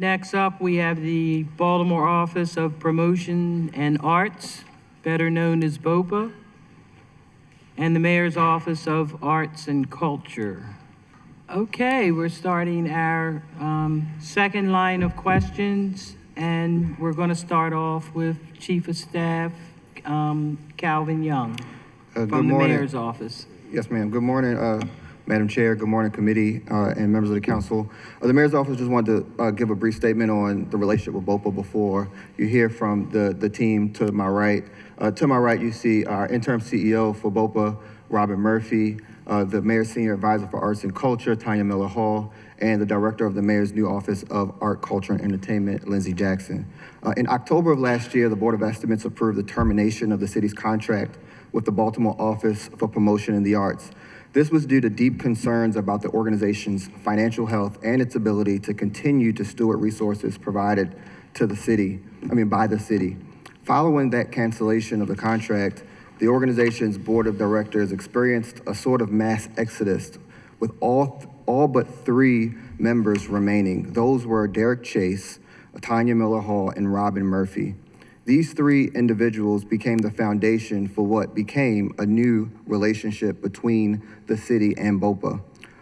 Next up, we have the Baltimore Office of Promotion and Arts, better known as BOPA, and the Mayor's Office of Arts and Culture. Okay, we're starting our second line of questions, and we're going to start off with Chief of Staff Calvin Young from the Mayor's Office. Yes, ma'am. Good morning, Madam Chair. Good morning, committee and members of the council. The Mayor's Office just wanted to give a brief statement on the relationship with BOPA before you hear from the team to my right. To my right, you see our interim CEO for BOPA, Robin Murphy, the Mayor's Senior Advisor for Arts and Culture, Tanya Miller-Hall, and the Director of the Mayor's new Office of Art, Culture, and Entertainment, Lindsay Jackson. In October of last year, the Board of Estimates approved the termination of the city's contract with the Baltimore Office for Promotion in the Arts. This was due to deep concerns about the organization's financial health and its ability to continue to steward resources provided to the city, by the city. Following that cancellation of the contract, the organization's board of directors experienced a sort of mass exodus with all but 3 members remaining. Those were Derek Chase, Tanya Miller-Hall, and Robin Murphy. These 3 individuals became the foundation for what became a new relationship between the city and BOPA.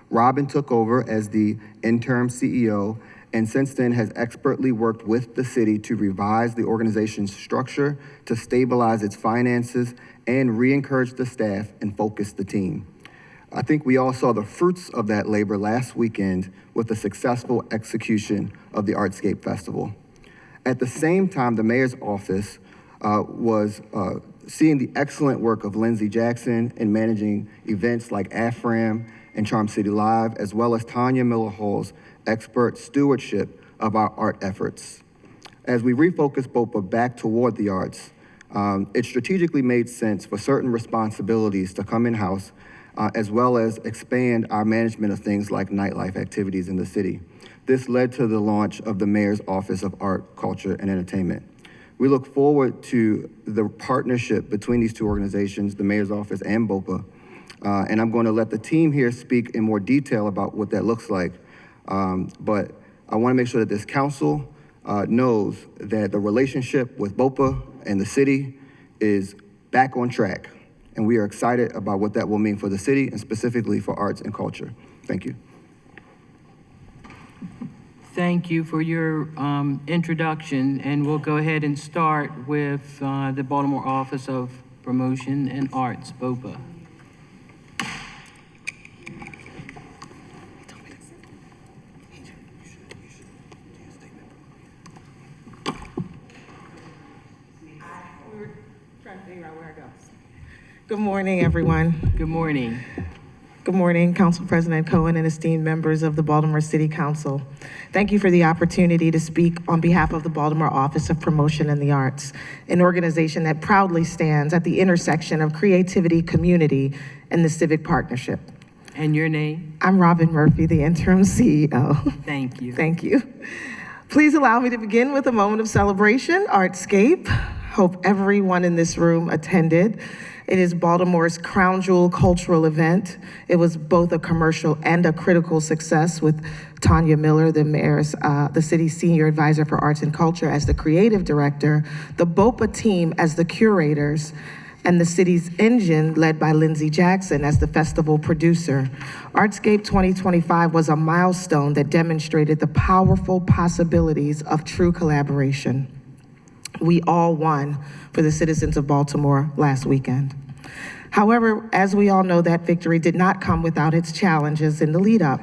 Robin took over as the interim CEO and since then has expertly worked with the city to revise the organization's structure, to stabilize its finances, and re-encourage the staff and focus the team. I think we all saw the fruits of that labor last weekend with the successful execution of the Artscape Festival. At the same time, the Mayor's Office was seeing the excellent work of Lindsay Jackson in managing events like AFRAM and Charm City Live, as well as Tanya Miller-Hall's expert stewardship of our art efforts. As we refocus BOPA back toward the arts, it strategically made sense for certain responsibilities to come in-house, as well as expand our management of things like nightlife activities in the city. This led to the launch of the Mayor's Office of Art, Culture, and Entertainment. We look forward to the partnership between these 2 organizations, the Mayor's Office and BOPA, and I'm going to let the team here speak in more detail about what that looks like. But I want to make sure that this council knows that the relationship with BOPA and the city is back on track, and we are excited about what that will mean for the city and specifically for arts and culture. Thank you. Thank you for your introduction, and we'll go ahead and start with the Baltimore Office of Promotion and Arts, BOPA. Good morning, everyone. Good morning. Good morning, Council President Cohen and esteemed members of the Baltimore City Council. Thank you for the opportunity to speak on behalf of the Baltimore Office of Promotion in the Arts, an organization that proudly stands at the intersection of creativity, community, and the civic partnership. And your name? I'm Robin Murphy, the interim CEO. Thank you. Thank you. Please allow me to begin with a moment of celebration, Artscape. Hope everyone in this room attended. It is Baltimore's crown jewel cultural event. It was both a commercial and a critical success with Tanya Miller, the city's senior advisor for arts and culture, as the creative director, the BOPA team as the curators, and the city's engine led by Lindsay Jackson as the festival producer. Artscape 2025 was a milestone that demonstrated the powerful possibilities of true collaboration. We all won for the citizens of Baltimore last weekend. However, as we all know, that victory did not come without its challenges in the lead up.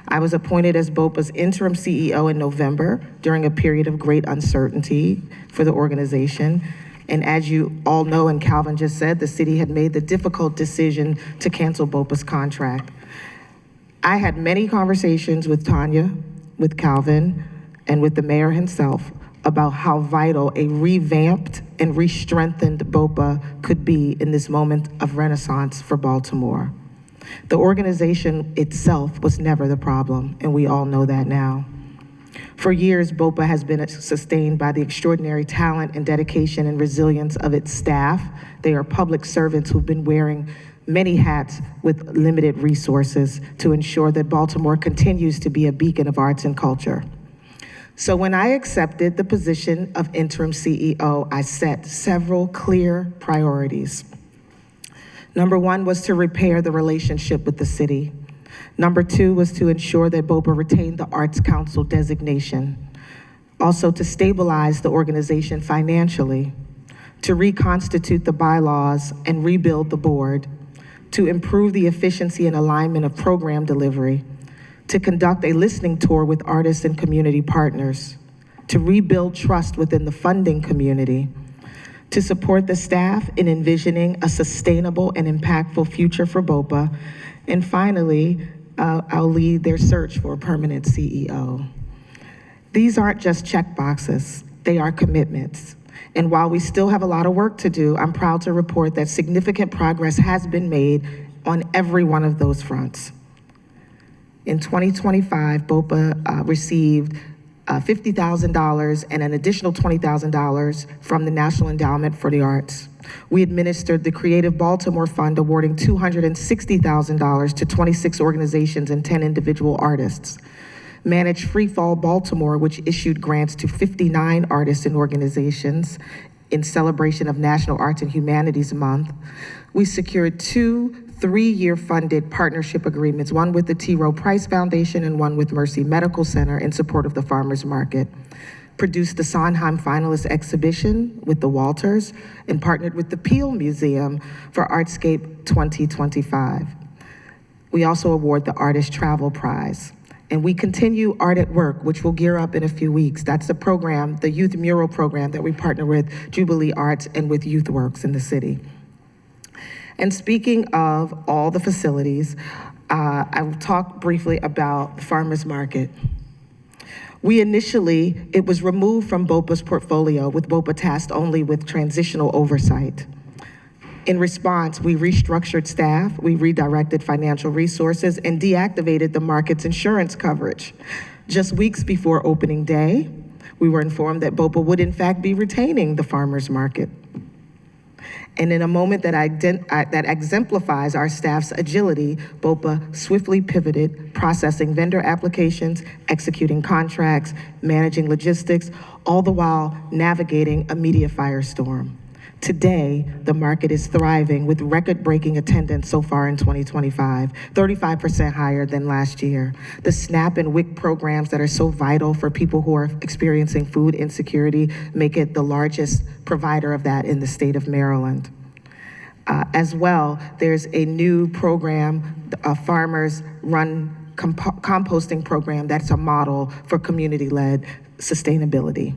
I was appointed as BOPA's interim CEO in November during a period of great uncertainty for the organization. And as you all know, and Calvin just said, the city had made the difficult decision to cancel BOPA's contract. I had many conversations with Tanya, with Calvin, and with the mayor himself about how vital a revamped and re-strengthened BOPA could be in this moment of renaissance for Baltimore. The organization itself was never the problem, and we all know that now. For years, BOPA has been sustained by the extraordinary talent and dedication and resilience of its staff. They are public servants who've been wearing many hats with limited resources to ensure that Baltimore continues to be a beacon of arts and culture. So when I accepted the position of interim CEO, I set several clear priorities. Number one was to repair the relationship with the city. Number two was to ensure that BOPA retained the Arts Council designation. Also to stabilize the organization financially, to reconstitute the bylaws and rebuild the board, to improve the efficiency and alignment of program delivery, to conduct a listening tour with artists and community partners, to rebuild trust within the funding community, to support the staff in envisioning a sustainable and impactful future for BOPA, and finally, I'll lead their search for a permanent CEO. These aren't just check boxes, they are commitments. And while we still have a lot of work to do, I'm proud to report that significant progress has been made on every one of those fronts. In 2025, BOPA received $50,000 and an additional $20,000 from the National Endowment for the Arts. We administered the Creative Baltimore Fund, awarding $260,000 to 26 organizations and 10 individual artists. Managed Free Fall Baltimore, which issued grants to 59 artists and organizations in celebration of National Arts and Humanities Month. We secured 2 3-year funded partnership agreements, one with the T. Rowe Price Foundation and one with Mercy Medical Center in support of the farmers market. Produced the Sondheim finalist exhibition with the Walters and partnered with the Peel Museum for Artscape 2025. We also award the Artist Travel Prize. And we continue Art at Work, which will gear up in a few weeks. That's the program, the youth mural program that we partner with Jubilee Arts and with YouthWorks in the city. And speaking of all the facilities, I will talk briefly about the farmers market. It was removed from BOPA's portfolio, with BOPA tasked only with transitional oversight. In response, we restructured staff, we redirected financial resources, and deactivated the market's insurance coverage. Just weeks before opening day, we were informed that BOPA would in fact be retaining the farmers market. And in a moment that exemplifies our staff's agility, BOPA swiftly pivoted, processing vendor applications, executing contracts, managing logistics, all the while navigating a media firestorm. Today, the market is thriving with record-breaking attendance so far in 2025, 35% higher than last year. The SNAP and WIC programs that are so vital for people who are experiencing food insecurity make it the largest provider of that in the state of Maryland. As well, there's a new program, a farmers-run composting program that's a model for community-led sustainability.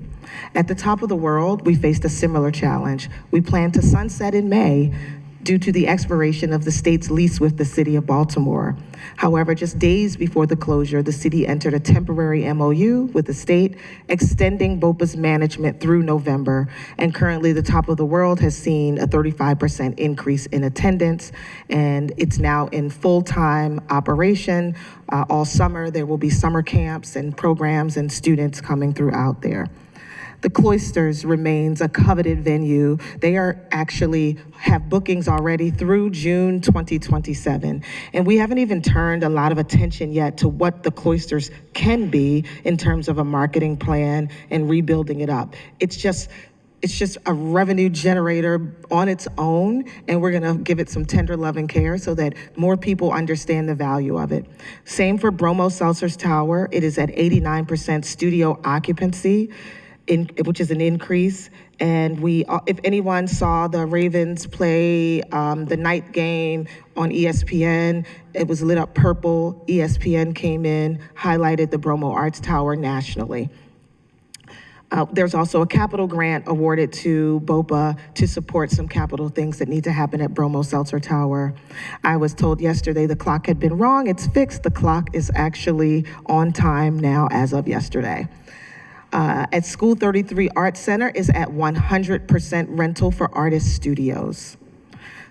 At the top of the world, we faced a similar challenge. We plan to sunset in May due to the expiration of the state's lease with the city of Baltimore. However, just days before the closure, the city entered a temporary MOU with the state, extending BOPA's management through November. And currently, the top of the world has seen a 35% increase in attendance, and it's now in full-time operation. All summer, there will be summer camps and programs and students coming throughout there. The Cloisters remains a coveted venue. They have bookings already through June 2027. And we haven't even turned a lot of attention yet to what the Cloisters can be in terms of a marketing plan and rebuilding it up. It's just a revenue generator on its own, and we're gonna give it some tender love and care so that more people understand the value of it. Same for Bromo Seltzer's Tower. It is at 89% studio occupancy, which is an increase. And if anyone saw the Ravens play the night game on ESPN, it was lit up purple. ESPN came in, highlighted the Bromo Arts Tower nationally. There's also a capital grant awarded to BOPA to support some capital things that need to happen at Bromo Seltzer Tower. I was told yesterday the clock had been wrong. It's fixed. The clock is actually on time now as of yesterday. At School 33 Arts Center is at 100% rental for artist studios.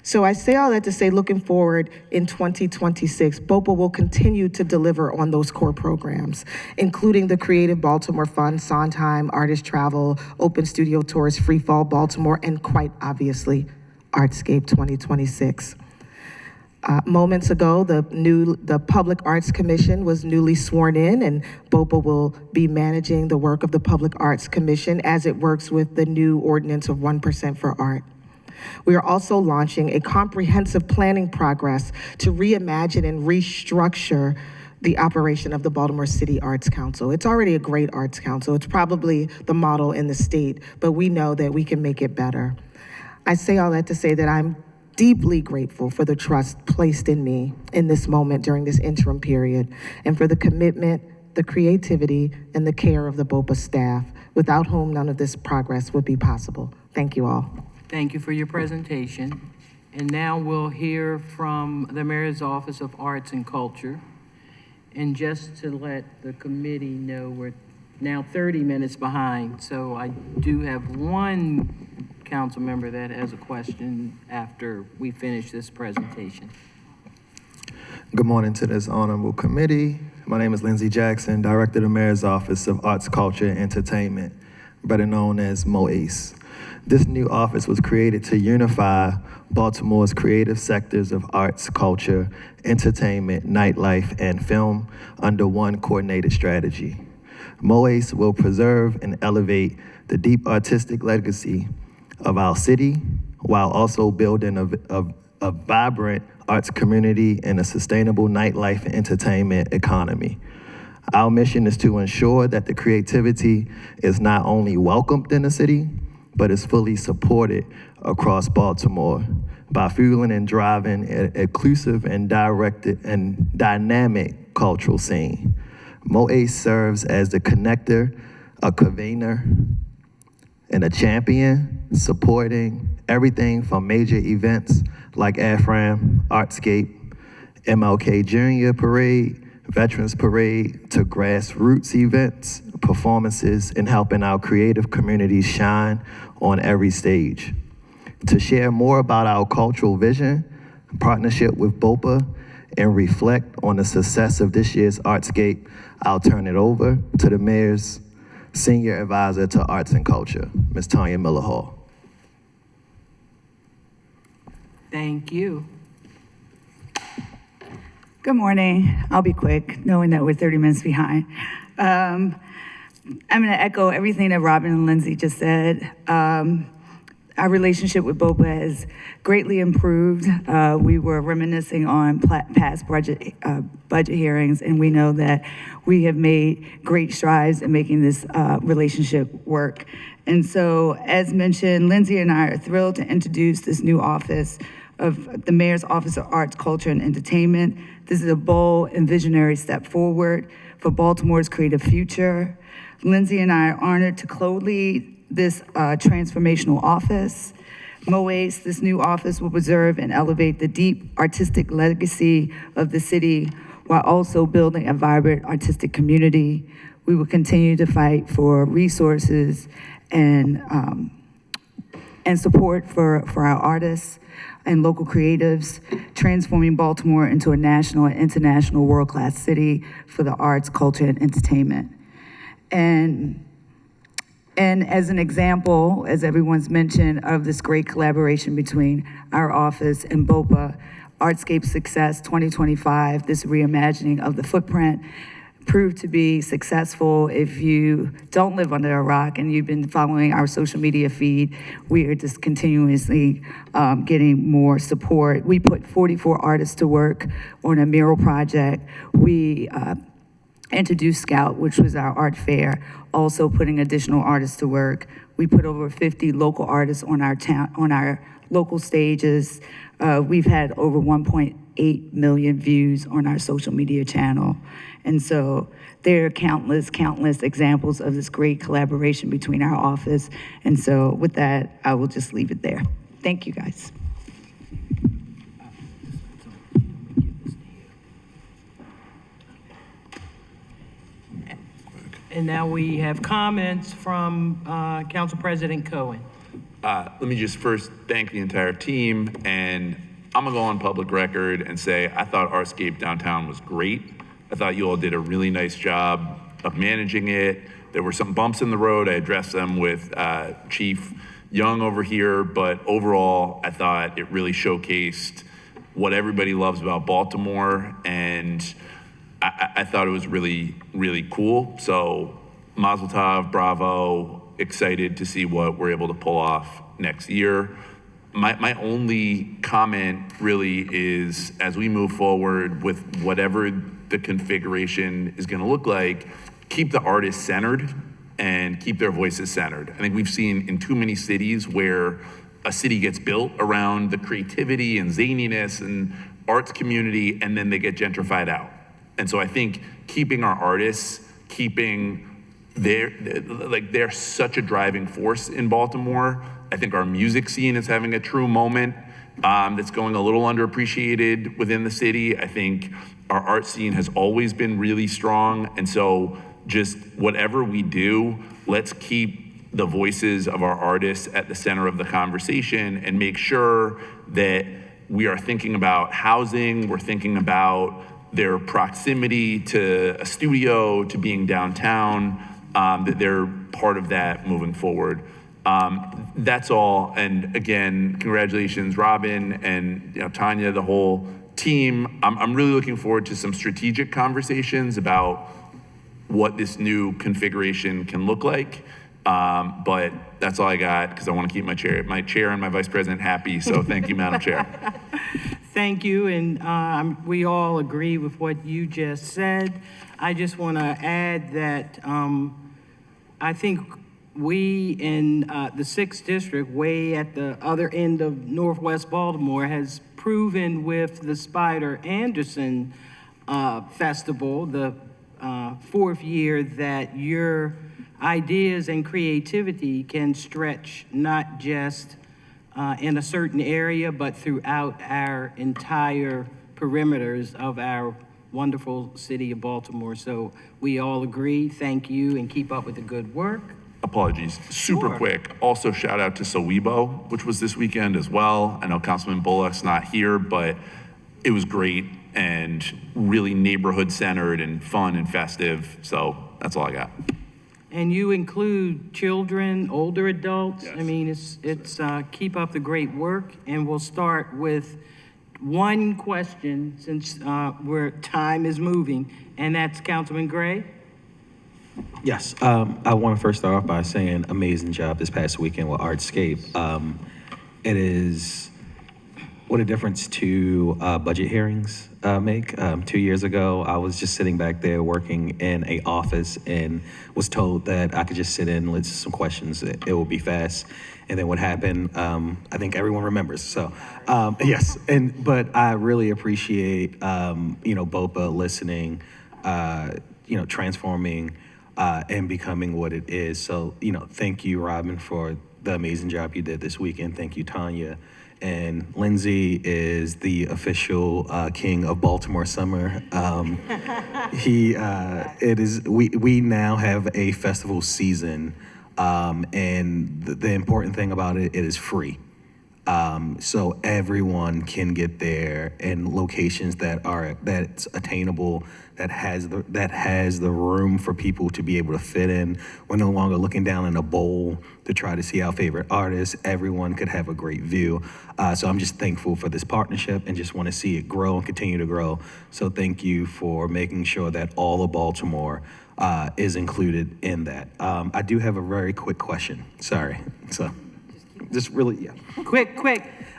So I say all that to say, looking forward in 2026, BOPA will continue to deliver on those core programs, including the Creative Baltimore Fund, Sondheim, Artist Travel, Open Studio Tours, Free Fall Baltimore, and quite obviously, Artscape 2026. Moments ago, the Public Arts Commission was newly sworn in, and BOPA will be managing the work of the Public Arts Commission as it works with the new ordinance of 1% for art. We are also launching a comprehensive planning progress to reimagine and restructure the operation of the Baltimore City Arts Council. It's already a great arts council. It's probably the model in the state, but we know that we can make it better. I say all that to say that I'm deeply grateful for the trust placed in me in this moment during this interim period, and for the commitment, the creativity, and the care of the BOPA staff, without whom none of this progress would be possible. Thank you all. Thank you for your presentation. And now we'll hear from the Mayor's Office of Arts and Culture. And just to let the committee know, we're now 30 minutes behind, so I do have one council member that has a question after we finish this presentation. Good morning to this honorable committee. My name is Lindsey Jackson, Director of the Mayor's Office of Arts, Culture, and Entertainment, better known as MOAC. This new office was created to unify Baltimore's creative sectors of arts, culture, entertainment, nightlife, and film under one coordinated strategy. MOAC will preserve and elevate the deep artistic legacy of our city, while also building a vibrant arts community and a sustainable nightlife and entertainment economy. Our mission is to ensure that the creativity is not only welcomed in the city, but is fully supported across Baltimore by fueling and driving an inclusive and directed and dynamic cultural scene. MOAC serves as the connector, a convener, and a champion, supporting everything from major events like AFRAM, Artscape, MLK Junior Parade, Veterans Parade, to grassroots events, performances, and helping our creative communities shine on every stage. To share more about our cultural vision, partnership with BOPA, and reflect on the success of this year's Artscape, I'll turn it over to the Mayor's Senior Advisor to Arts and Culture, Ms. Tanya Miller Hall. Thank you. Good morning. I'll be quick, knowing that we're 30 minutes behind. I'm going to echo everything that Robin and Lindsey just said. Our relationship with BOPA has greatly improved. We were reminiscing on past budget hearings, and we know that we have made great strides in making this relationship work. And so, as mentioned, Lindsey and I are thrilled to introduce this new office of the Mayor's Office of Arts, Culture, and Entertainment. This is a bold and visionary step forward for Baltimore's creative future. Lindsey and I are honored to co-lead this transformational office. MOAC, this new office, will preserve and elevate the deep artistic legacy of the city while also building a vibrant artistic community. We will continue to fight for resources and support for our artists and local creatives, transforming Baltimore into a national and international world-class city for the arts, culture, and entertainment. And as an example, as everyone's mentioned, of this great collaboration between our office and BOPA, Artscape Success 2025, this reimagining of the footprint, proved to be successful. If you don't live under a rock and you've been following our social media feed, we are just continuously getting more support. We put 44 artists to work on a mural project. We introduced Scout, which was our art fair, also putting additional artists to work. We put over 50 local artists on our local stages. We've had over 1.8 million views on our social media channel. And so there are countless examples of this great collaboration between our office. And so with that, I will just leave it there. Thank you, guys. And now we have comments from Council President Cohen. Let me just first thank the entire team, and I'm gonna go on public record and say I thought Artscape downtown was great. I thought you all did a really nice job of managing it. There were some bumps in the road. I addressed them with Chief Young over here, but overall, I thought it really showcased what everybody loves about Baltimore, and I thought it was really, really cool. So Mazel Tov, bravo, excited to see what we're able to pull off next year. My only comment really is, as we move forward with whatever the configuration is going to look like, keep the artists centered and keep their voices centered. I think we've seen in too many cities where a city gets built around the creativity and zaniness and arts community, and then they get gentrified out. And so I think keeping our artists, they're such a driving force in Baltimore. I think our music scene is having a true moment that's going a little underappreciated within the city. I think our art scene has always been really strong. And so just whatever we do, let's keep the voices of our artists at the center of the conversation and make sure that we are thinking about housing, we're thinking about their proximity to a studio, to being downtown, that they're part of that moving forward. That's all. And again, congratulations, Robin and Tanya, the whole team. I'm really looking forward to some strategic conversations about what this new configuration can look like. But that's all I got, because I want to keep my chair and my vice president happy. So thank you, Madam Chair. Thank you, and we all agree with what you just said. I just want to add that I think we in the 6th District, way at the other end of Northwest Baltimore, has proven with the Spider Anderson Festival, the 4th year, that your ideas and creativity can stretch not just in a certain area, but throughout our entire perimeters of our wonderful city of Baltimore. So we all agree. Thank you, and keep up with the good work. Apologies, super Sure. quick. Also shout out to Sowebo, which was this weekend as well. I know Councilman Bullock's not here, but it was great and really neighborhood centered and fun and festive. So that's all I got. And you include children, older adults. Yes. I mean, it's keep up the great work, and we'll start with one question since where time is moving, and that's Councilman Gray. Yes, I want to first start off by saying amazing job this past weekend with Artscape. It is what a difference two budget hearings make. 2 years ago, I was just sitting back there working in a office and was told that I could just sit in and listen to some questions. It will be fast. And then what happened, I think everyone remembers. So, yes, but I really appreciate, BOPA listening, transforming and becoming what it is. So, thank you, Robin, for the amazing job you did this weekend. Thank you, Tanya. And Lindsay is the official king of Baltimore summer. We now have a festival season, and the important thing about it is free. So everyone can get there in locations that's attainable, that has the room for people to be able to fit in. We're no longer looking down in a bowl to try to see our favorite artists. Everyone could have a great view. So I'm just thankful for this partnership and just want to see it grow and continue to grow. So thank you for making sure that all of Baltimore is included in that. I do have a very quick question. Sorry. So just really, yeah. Quick.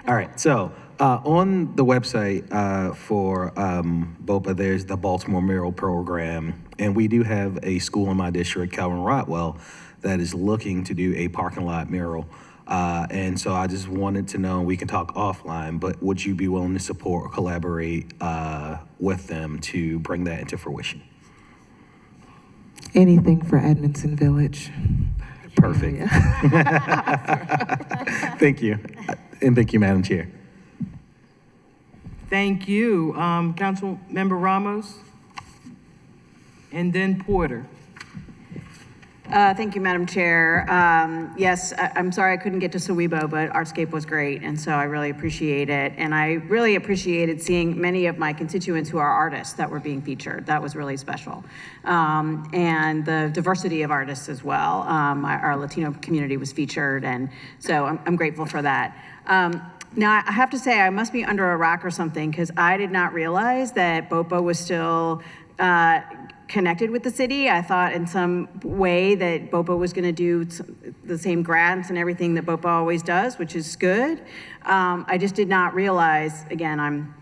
All right, so on the website for BOPA, there's the Baltimore Mural Program, and we do have a school in my district, Calvin Rotwell, that is looking to do a parking lot mural. And so I just wanted to know, we can talk offline, but would you be willing to support or collaborate with them to bring that into fruition? Anything for Edmondson Village. Perfect. Thank you. And thank you, Madam Chair. Thank you. Councilmember Ramos? And then Porter. Thank you, Madam Chair. Yes, I'm sorry I couldn't get to Sowebo, but Artscape was great, and so I really appreciate it. And I really appreciated seeing many of my constituents who are artists that were being featured. That was really special. And the diversity of artists as well. Our Latino community was featured, and so I'm grateful for that. Now, I have to say, I must be under a rock or something, because I did not realize that BOPA was still connected with the city. I thought in some way that BOPA was going to do the same grants and everything that BOPA always does, which is good. I just did not realize, again,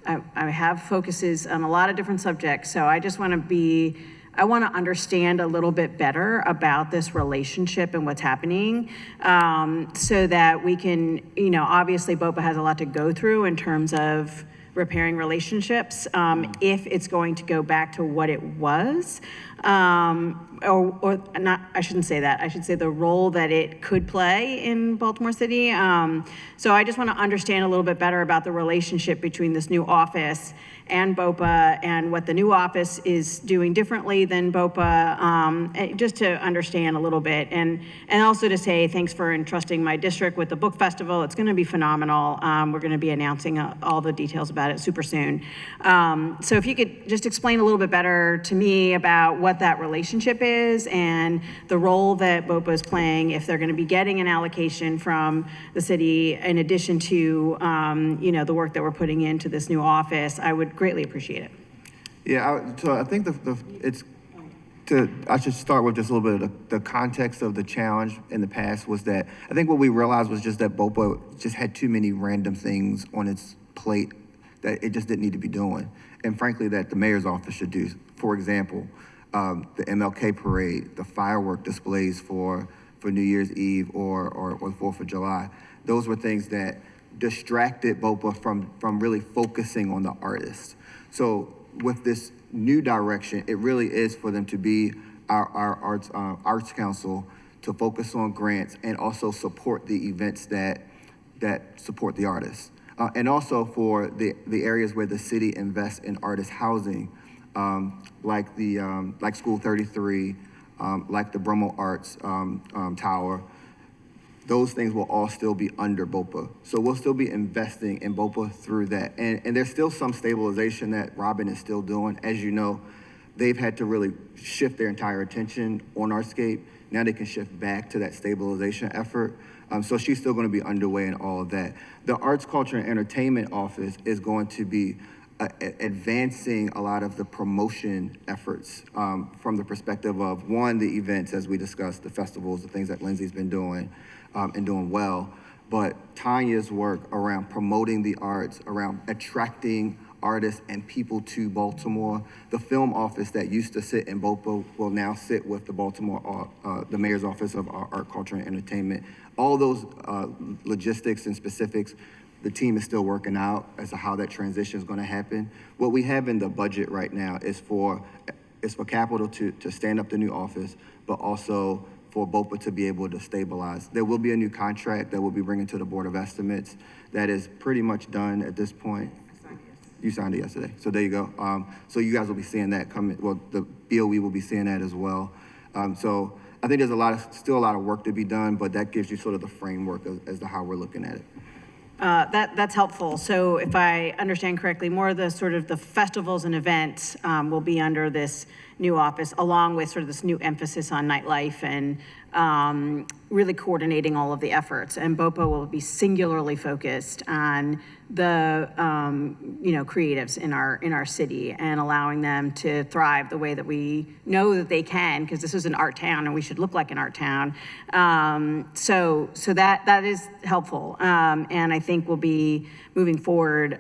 I have focuses on a lot of different subjects, so I just want to I want to understand a little bit better about this relationship and what's happening, so that we can, obviously BOPA has a lot to go through in terms of repairing relationships, if it's going to go back to what it was, or not, I shouldn't say that. I should say the role that it could play in Baltimore City. So I just want to understand a little bit better about the relationship between this new office and BOPA, and what the new office is doing differently than BOPA, just to understand a little bit, and also to say thanks for entrusting my district with the book festival. It's going to be phenomenal. We're going to be announcing all the details about it super soon. So if you could just explain a little bit better to me about what that relationship is and the role that BOPA is playing, if they're going to be getting an allocation from the city in addition to the work that we're putting into this new office, I would greatly appreciate it. Yeah, so I think I should start with just a little bit of the context of the challenge in the past was that I think what we realized was just that BOPA just had too many random things on its plate that it just didn't need to be doing. And frankly, that the mayor's office should do. For example, the MLK parade, the firework displays for New Year's Eve or the 4th of July. Those were things that distracted BOPA from really focusing on the artist. So with this new direction, it really is for them to be our arts council, to focus on grants and also support the events that support the artists. And also for the areas where the city invests in artist housing, like School 33, like the Bromo Arts Tower. Those things will all still be under BOPA. So we'll still be investing in BOPA through that. And there's still some stabilization that Robin is still doing. As you know, they've had to really shift their entire attention on Artscape. Now they can shift back to that stabilization effort. So she's still going to be underway in all of that. The Arts, Culture, and Entertainment Office is going to be advancing a lot of the promotion efforts from the perspective of, one, the events, as we discussed, the festivals, the things that Lindsay's been doing and doing well, but Tanya's work around promoting the arts, around attracting artists and people to Baltimore. The film office that used to sit in BOPA will now sit with the Baltimore, the mayor's office of art, culture, and entertainment. All those logistics and specifics, the team is still working out as to how that transition is going to happen. What we have in the budget right now is for capital to stand up the new office, but also for BOPA to be able to stabilize. There will be a new contract that we'll be bringing to the Board of Estimates that is pretty much done at this point. You signed it yesterday, so there you go. So you guys will be seeing that coming. Well, the BOE will be seeing that as well. So I think there's still a lot of work to be done, but that gives you sort of the framework as to how we're looking at it. That's helpful. So if I understand correctly, more of the sort of the festivals and events will be under this new office, along with sort of this new emphasis on nightlife and really coordinating all of the efforts. And BOPA will be singularly focused on the creatives in our city and allowing them to thrive the way that we know that they can, because this is an art town and we should look like an art town. So that is helpful, and I think we'll be moving forward.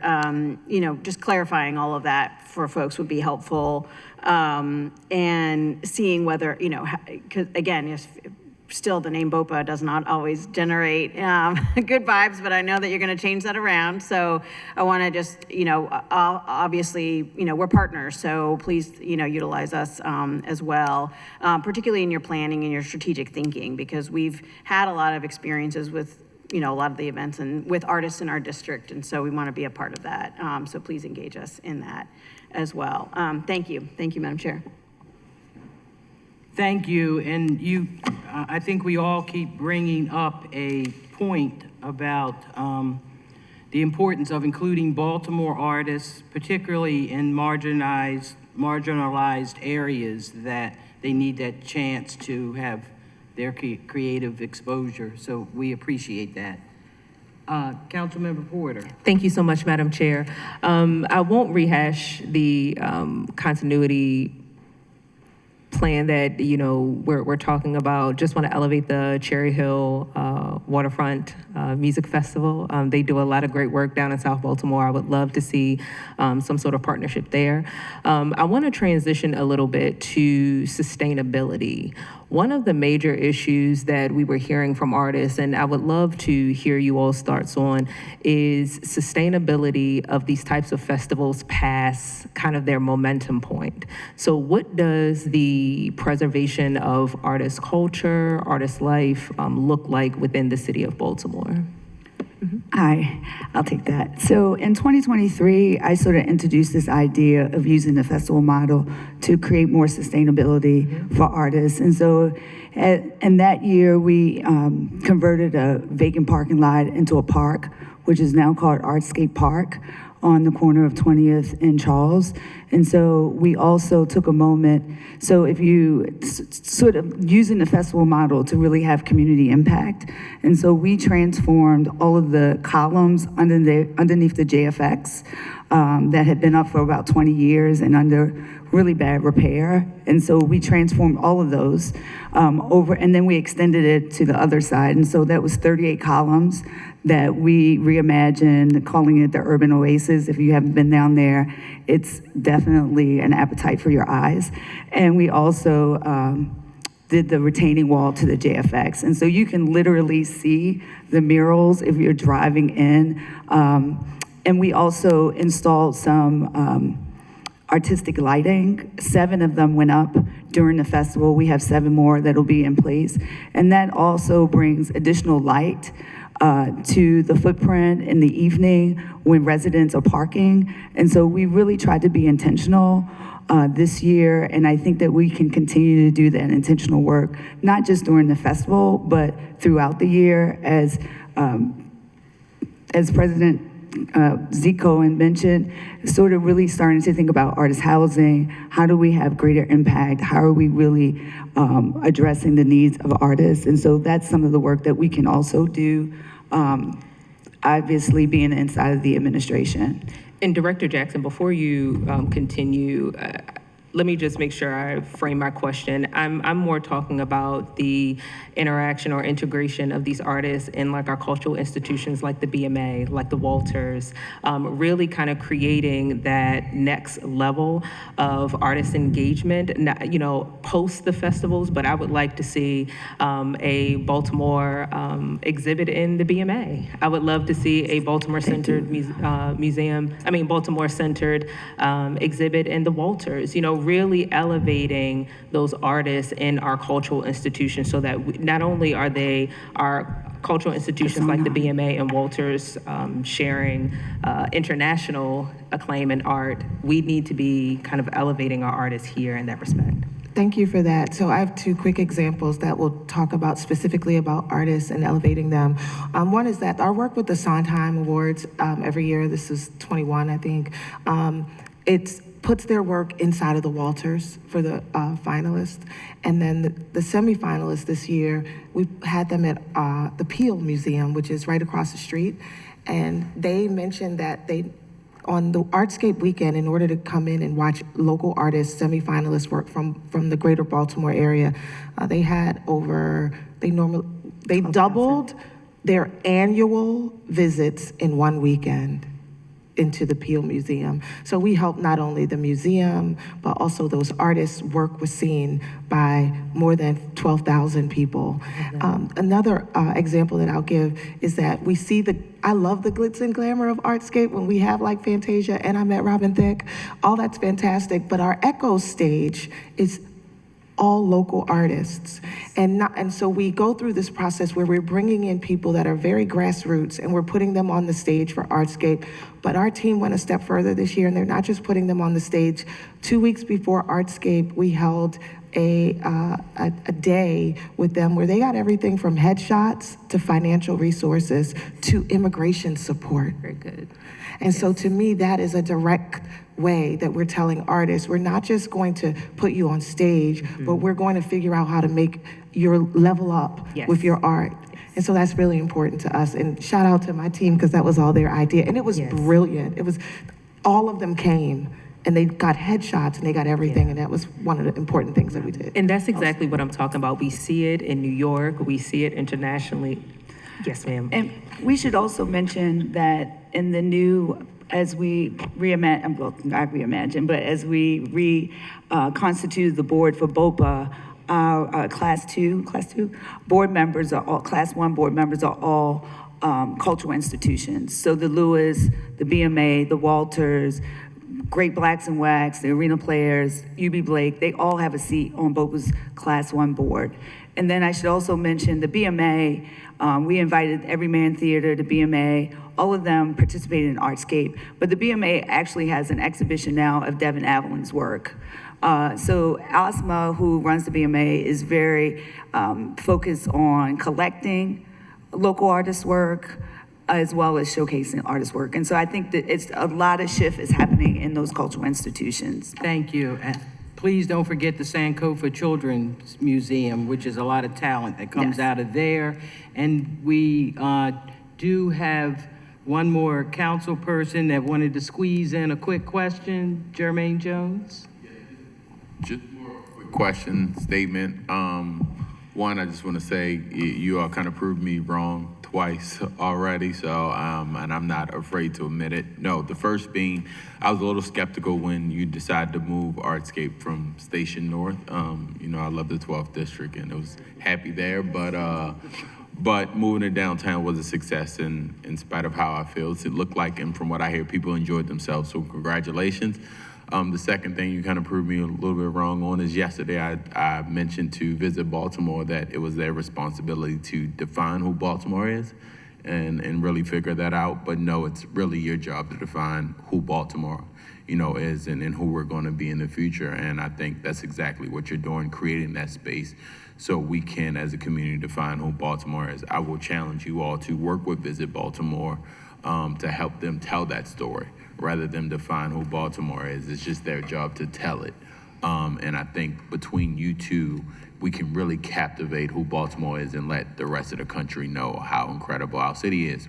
Just clarifying all of that for folks would be helpful, and seeing whether because again, still the name BOPA does not always generate good vibes, but I know that you're going to change that around. So I want to just, obviously, we're partners, so please, utilize us as well, particularly in your planning and your strategic thinking, because we've had a lot of experiences with, a lot of the events and with artists in our district, and so we want to be a part of that. So please engage us in that as well. Thank you, Madam Chair. Thank you, and I think we all keep bringing up a point about the importance of including Baltimore artists, particularly in marginalized areas, that they need that chance to have their creative exposure, so we appreciate that. Councilmember Porter. Thank you so much, Madam Chair. I won't rehash the continuity plan that, we're talking about. Just want to elevate the Cherry Hill Waterfront Music Festival. They do a lot of great work down in South Baltimore. I would love to see some sort of partnership there. I want to transition a little bit to sustainability. One of the major issues that we were hearing from artists, and I would love to hear you all's thoughts on, is sustainability of these types of festivals past kind of their momentum point. So what does the preservation of artist culture, artist life look like within the city of Baltimore? Hi, I'll take that. So in 2023, I sort of introduced this idea of using the festival model to create more sustainability for artists. And so in that year, we converted a vacant parking lot into a park, which is now called Artscape Park, on the corner of 20th and Charles. And so we also took a moment, so if you sort of using the festival model to really have community impact. And so we transformed all of the columns underneath the JFX that had been up for about 20 years and under really bad repair. And so we transformed all of those over, and then we extended it to the other side. And so that was 38 columns that we reimagined, calling it the Urban Oasis. If you haven't been down there, it's definitely an appetite for your eyes. And we also did the retaining wall to the JFX. And so you can literally see the murals if you're driving in. And we also installed some artistic lighting. 7 of them went up during the festival. We have 7 more that'll be in place. And that also brings additional light to the footprint in the evening when residents are parking. And so we really tried to be intentional this year, and I think that we can continue to do that intentional work, not just during the festival, but throughout the year as President Zico had mentioned, sort of really starting to think about artist housing. How do we have greater impact? How are we really addressing the needs of artists? And so that's some of the work that we can also do, obviously being inside of the administration. And Director Jackson, before you continue, let me just make sure I frame my question. I'm more talking about the interaction or integration of these artists in like our cultural institutions like the BMA, like the Walters, really kind of creating that next level of artist engagement, post the festivals, but I would like to see a Baltimore exhibit in the BMA. I would love to see a Baltimore-centered Baltimore-centered exhibit in the Walters, really elevating those artists in our cultural institutions so that not only are they our cultural institutions like the BMA and Walters sharing international acclaim in art, we need to be kind of elevating our artists here in that respect. Thank you for that. So I have 2 quick examples that we'll talk about specifically about artists and elevating them. One is that our work with the Sondheim Awards every year, this is 21, I think, it puts their work inside of the Walters for the finalists. And then the semifinalists this year, we had them at the Peel Museum, which is right across the street. And they mentioned that on the Artscape weekend, in order to come in and watch local artists, semifinalists work from the greater Baltimore area, they doubled their annual visits in one weekend into the Peel Museum. So we help not only the museum, but also those artists' work was seen by more than 12,000 people. Another example that I'll give is that we see I love the glitz and glamour of Artscape when we have like Fantasia and I Met Robin Thicke, all that's fantastic, but our Echo stage is all local artists. And so we go through this process where we're bringing in people that are very grassroots and we're putting them on the stage for Artscape. But our team went a step further this year and they're not just putting them on the stage. 2 weeks before Artscape, we held a day with them where they got everything from headshots to financial resources to immigration support. Very good. And so to me, that is a direct way that we're telling artists, we're not just going to put you on stage, but we're going to figure out how to make your level up with your art. And so that's really important to us. And shout out to my team, because that was all their idea. And it was Yes. brilliant. It was, all of them came and they got headshots and they got everything. Yeah. And that was one of the important things that we did. And that's exactly what I'm talking about. We see it in New York, we see it internationally. Yes, ma'am. And we should also mention that in the new, as we reimagine, well, not reimagine, but as we reconstitute the board for BOPA, our class two board members are all, class one board members are all cultural institutions. So the Lewis, the BMA, the Walters, Great Blacks and Wax, the Arena Players, UB Blake, they all have a seat on BOPA's class one board. And then I should also mention the BMA, we invited Everyman Theater, the BMA, all of them participated in Artscape. But the BMA actually has an exhibition now of Devin Avalon's work. So Asma, who runs the BMA, is very focused on collecting local artist work, as well as showcasing artist work. And so I think that it's a lot of shift is happening in those cultural institutions. Thank you. And please don't forget the Sankofa Children's Museum, which is a lot of talent that comes Yes. out of there. And we do have one more council person that wanted to squeeze in a quick question. Jermaine Jones? Just more quick question, statement. One, I just want to say you all kind of proved me wrong twice already, so, and I'm not afraid to admit it. No, the first being, I was a little skeptical when you decided to move Artscape from Station North. You know, I love the 12th district and I was happy there, but moving it downtown was a success in spite of how I feel. It looked like, and from what I hear, people enjoyed themselves, so congratulations. The second thing you kind of proved me a little bit wrong on is yesterday I mentioned to Visit Baltimore that it was their responsibility to define who Baltimore is and really figure that out. But no, it's really your job to define who Baltimore, you know, is and who we're going to be in the future. And I think that's exactly what you're doing, creating that space so we can, as a community, define who Baltimore is. I will challenge you all to work with Visit Baltimore to help them tell that story rather than define who Baltimore is. It's just their job to tell it. And I think between you two, we can really captivate who Baltimore is and let the rest of the country know how incredible our city is.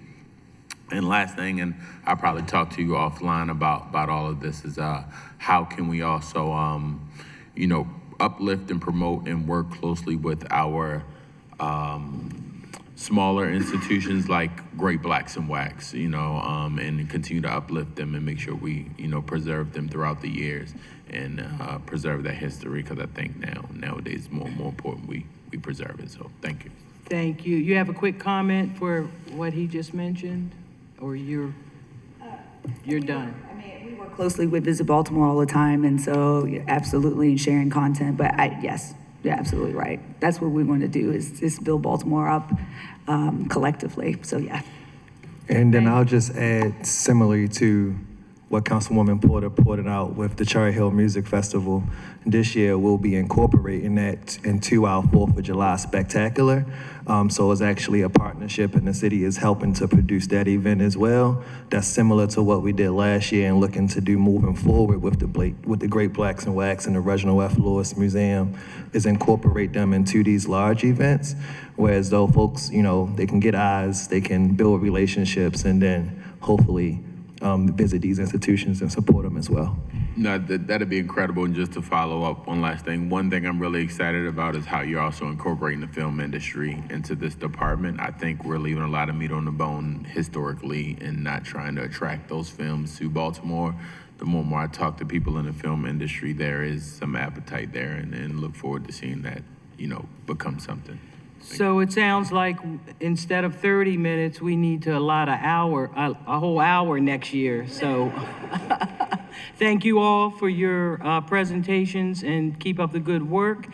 And last thing, and I'll probably talk to you offline about all of this, is how can we also, you know, uplift and promote and work closely with our smaller institutions like Great Blacks and Wax, you know, and continue to uplift them and make sure we, you know, preserve them throughout the years and preserve that history, because I think nowadays it's more important we preserve it. So thank you. Thank you. You have a quick comment for what he just mentioned, or you're done? I mean, we work closely with Visit Baltimore all the time, and so yeah, absolutely sharing content. But yes, you're absolutely right. That's what we want to do is build Baltimore up collectively. So yeah. And then I'll just add, similarly to what Councilwoman Porter pointed out with the Cherry Hill Music Festival, this year we'll be incorporating that into our 4th of July Spectacular. So it's actually a partnership, and the city is helping to produce that event as well. That's similar to what we did last year and looking to do moving forward with the Great Blacks and Wax and the Reginald F. Lewis Museum, is incorporate them into these large events, whereas though folks, you know, they can get eyes, they can build relationships, and then hopefully visit these institutions and support them as well. No, that'd be incredible. And just to follow up, one last thing. One thing I'm really excited about is how you're also incorporating the film industry into this department. I think we're leaving a lot of meat on the bone historically and not trying to attract those films to Baltimore. The more and more I talk to people in the film industry, there is some appetite there, and look forward to seeing that, you know, become something. So it sounds like instead of 30 minutes, we need to allot a whole hour next year. So thank you all for your presentations and keep up the good work.